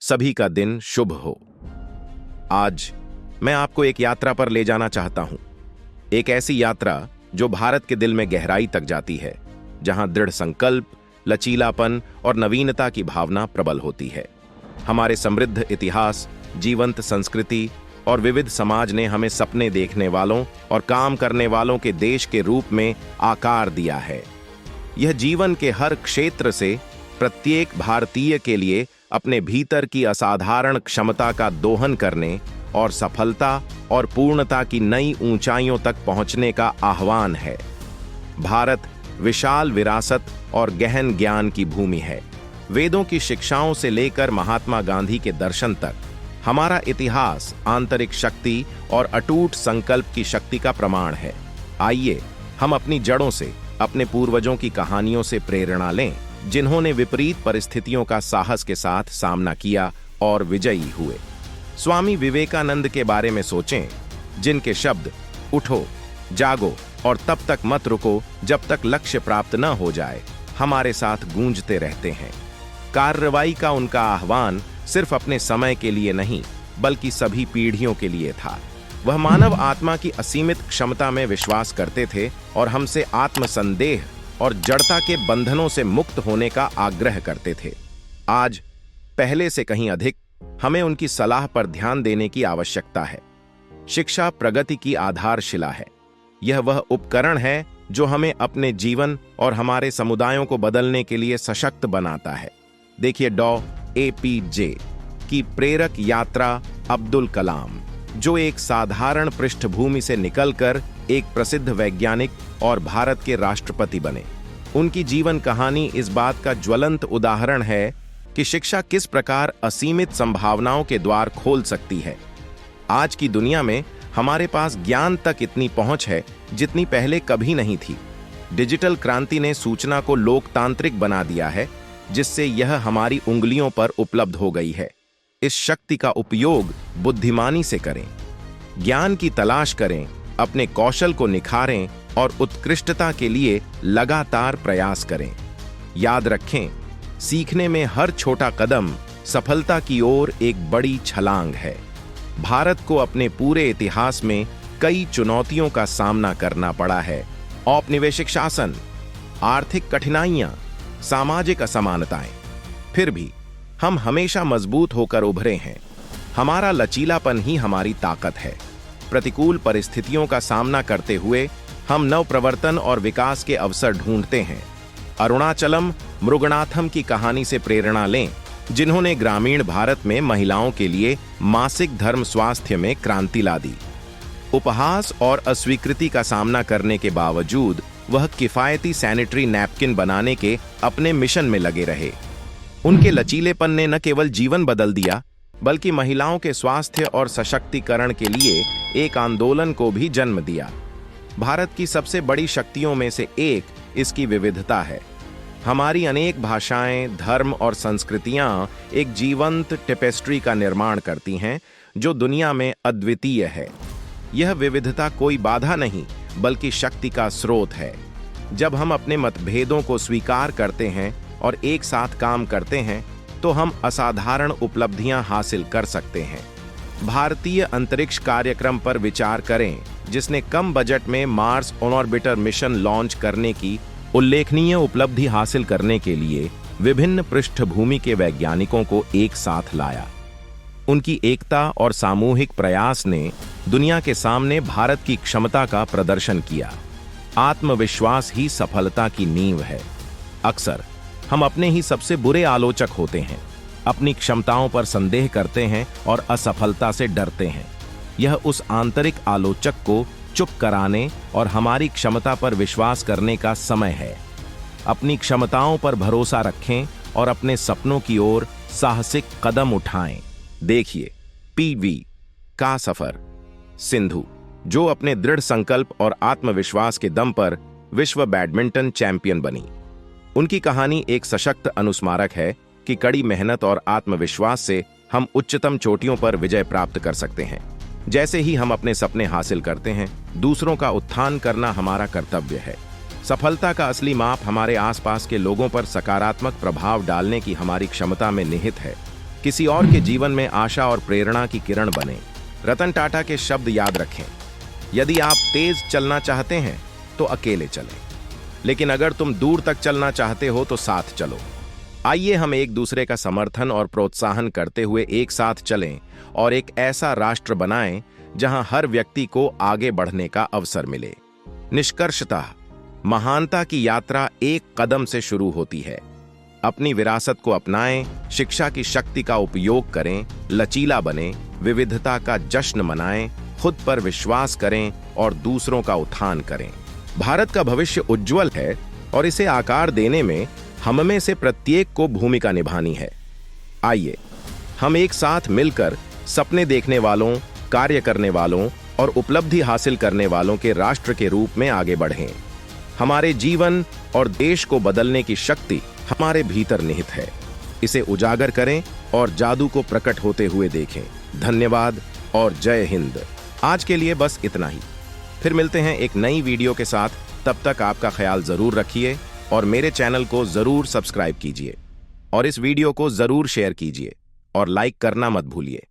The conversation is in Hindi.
सभी का दिन शुभ हो। आज मैं आपको एक यात्रा पर ले जाना चाहता हूं। एक ऐसी यात्रा जो भारत के दिल में गहराई तक जाती है, जहां दृढ़ संकल्प, लचीलापन और नवीनता की भावना प्रबल होती है। हमारे समृद्ध इतिहास, जीवंत संस्कृति और विविध समाज ने हमें सपने देखने वालों और काम करने वालों के देश के रूप में आकार दिया है। यह जीवन के हर क्षेत्र से प्रत्येक भारतीय के लिए अपने भीतर की असाधारण क्षमता का दोहन करने और सफलता और पूर्णता की नई ऊंचाइयों तक पहुंचने का आह्वान है। भारत विशाल विरासत और गहन ज्ञान की भूमि है। वेदों की शिक्षाओं से लेकर महात्मा गांधी के दर्शन तक हमारा इतिहास आंतरिक शक्ति और अटूट संकल्प की शक्ति का प्रमाण है। आइए हम अपनी जड़ों से, अपने पूर्वजों की कहानियों से प्रेरणा लें, जिन्होंने विपरीत परिस्थितियों का साहस के साथ सामना किया और विजयी हुए। स्वामी विवेकानंद के बारे में सोचें, जिनके शब्द उठो, जागो और तब तक मत रुको जब तक लक्ष्य प्राप्त न हो जाए हमारे साथ गूंजते रहते हैं। कार्रवाई का उनका आह्वान सिर्फ अपने समय के लिए नहीं, बल्कि सभी पीढ़ियों के लिए था। वह मानव आत्मा की असीमित क्षमता में विश्वास करते थे और हमसे आत्मसंदेह और जड़ता के बंधनों से मुक्त होने का आग्रह करते थे। आज पहले से कहीं अधिक हमें उनकी सलाह पर ध्यान देने की आवश्यकता है। शिक्षा प्रगति की आधारशिला है। यह वह उपकरण है जो हमें अपने जीवन और हमारे समुदायों को बदलने के लिए सशक्त बनाता है। देखिए डॉ.ए.पी.जे. की प्रेरक यात्रा अब्दुल कलाम, जो एक साधारण पृष्ठभूमि से निकलकर एक प्रसिद्ध वैज्ञानिक और भारत के राष्ट्रपति बने। उनकी जीवन कहानी इस बात का ज्वलंत उदाहरण है कि शिक्षा किस प्रकार असीमित संभावनाओं के द्वार खोल सकती है। आज की दुनिया में हमारे पास ज्ञान तक इतनी पहुंच है जितनी पहले कभी नहीं थी। डिजिटल क्रांति ने सूचना को लोकतांत्रिक बना दिया है, जिससे यह हमारी उंगलियों पर उपलब्ध हो गई है। इस शक्ति का उपयोग बुद्धिमानी से करें, ज्ञान की तलाश करें, अपने कौशल को निखारें और उत्कृष्टता के लिए लगातार प्रयास करें। याद रखें, सीखने में हर छोटा कदम सफलता की ओर एक बड़ी छलांग है। भारत को अपने पूरे इतिहास में कई चुनौतियों का सामना करना पड़ा है। औपनिवेशिक शासन, आर्थिक कठिनाइयां, सामाजिक असमानताएं। फिर भी हम हमेशा मजबूत होकर उभरे हैं। हमारा लचीलापन ही हमारी ताकत है। प्रतिकूल परिस्थितियों का सामना करते हुए हम नवप्रवर्तन और विकास के अवसर ढूंढते हैं। अरुणाचलम मृगनाथम की कहानी से प्रेरणा लें, जिन्होंने ग्रामीण भारत में महिलाओं के लिए मासिक धर्म स्वास्थ्य में क्रांति ला दी। उपहास और अस्वीकृति का सामना करने के बावजूद वह किफायती सैनिटरी नैपकिन बनाने के अपने मिशन में लगे रहे। उनके लचीलेपन ने न केवल जीवन बदल दिया, बल्कि महिलाओं के स्वास्थ्य और सशक्तिकरण के लिए एक आंदोलन को भी जन्म दिया। भारत की सबसे बड़ी शक्तियों में से एक इसकी विविधता है। हमारी अनेक भाषाएं, धर्म और संस्कृतियां एक जीवंत टेपेस्ट्री का निर्माण करती हैं, जो दुनिया में अद्वितीय है। यह विविधता कोई बाधा नहीं, बल्कि शक्ति का स्रोत है। जब हम अपने मतभेदों को स्वीकार करते हैं और एक साथ काम करते हैं, तो हम असाधारण उपलब्धियां हासिल कर सकते हैं। भारतीय अंतरिक्ष कार्यक्रम पर विचार करें, जिसने कम बजट में मार्स ऑर्बिटर मिशन लॉन्च करने की उल्लेखनीय उपलब्धि हासिल करने के लिए विभिन्न पृष्ठभूमि के वैज्ञानिकों को एक साथ लाया। उनकी एकता और सामूहिक प्रयास ने दुनिया के सामने भारत की क्षमता का प्रदर्शन किया। आत्मविश्वास ही सफलता की नींव है। अक्सर हम अपने ही सबसे बुरे आलोचक होते हैं, अपनी क्षमताओं पर संदेह करते हैं और असफलता से डरते हैं। यह उस आंतरिक आलोचक को चुप कराने और हमारी क्षमता पर विश्वास करने का समय है। अपनी क्षमताओं पर भरोसा रखें और अपने सपनों की ओर साहसिक कदम उठाएं। देखिए पीवी का सफर सिंधु, जो अपने दृढ़ संकल्प और आत्मविश्वास के दम पर विश्व बैडमिंटन चैंपियन बनी। उनकी कहानी एक सशक्त अनुस्मारक है कि कड़ी मेहनत और आत्मविश्वास से हम उच्चतम चोटियों पर विजय प्राप्त कर सकते हैं। जैसे ही हम अपने सपने हासिल करते हैं, दूसरों का उत्थान करना हमारा कर्तव्य है। सफलता का असली माप हमारे आसपास के लोगों पर सकारात्मक प्रभाव डालने की हमारी क्षमता में निहित है। किसी और के जीवन में आशा और प्रेरणा की किरण बने। रतन टाटा के शब्द याद रखें, यदि आप तेज चलना चाहते हैं तो अकेले चलें, लेकिन अगर तुम दूर तक चलना चाहते हो तो साथ चलो। आइए हम एक दूसरे का समर्थन और प्रोत्साहन करते हुए एक साथ चलें और एक ऐसा राष्ट्र बनाएं जहां हर व्यक्ति को आगे बढ़ने का अवसर मिले। निष्कर्षतः महानता की यात्रा एक कदम से शुरू होती है। अपनी विरासत को अपनाएं, शिक्षा की शक्ति का उपयोग करें, लचीला बनें, विविधता का जश्न मनाएं, खुद पर विश्वास करें और दूसरों का उत्थान करें। भारत का भविष्य उज्जवल है और इसे आकार देने में हम में से प्रत्येक को भूमिका निभानी है। आइए हम एक साथ मिलकर सपने देखने वालों, कार्य करने वालों और उपलब्धि हासिल करने वालों के राष्ट्र के रूप में आगे बढ़ें। हमारे जीवन और देश को बदलने की शक्ति हमारे भीतर निहित है। इसे उजागर करें और जादू को प्रकट होते हुए देखें। धन्यवाद और जय हिंद। आज के लिए बस इतना ही। फिर मिलते हैं एक नई वीडियो के साथ। तब तक आपका ख्याल जरूर रखिए और मेरे चैनल को जरूर सब्सक्राइब कीजिए और इस वीडियो को जरूर शेयर कीजिए और लाइक करना मत भूलिए।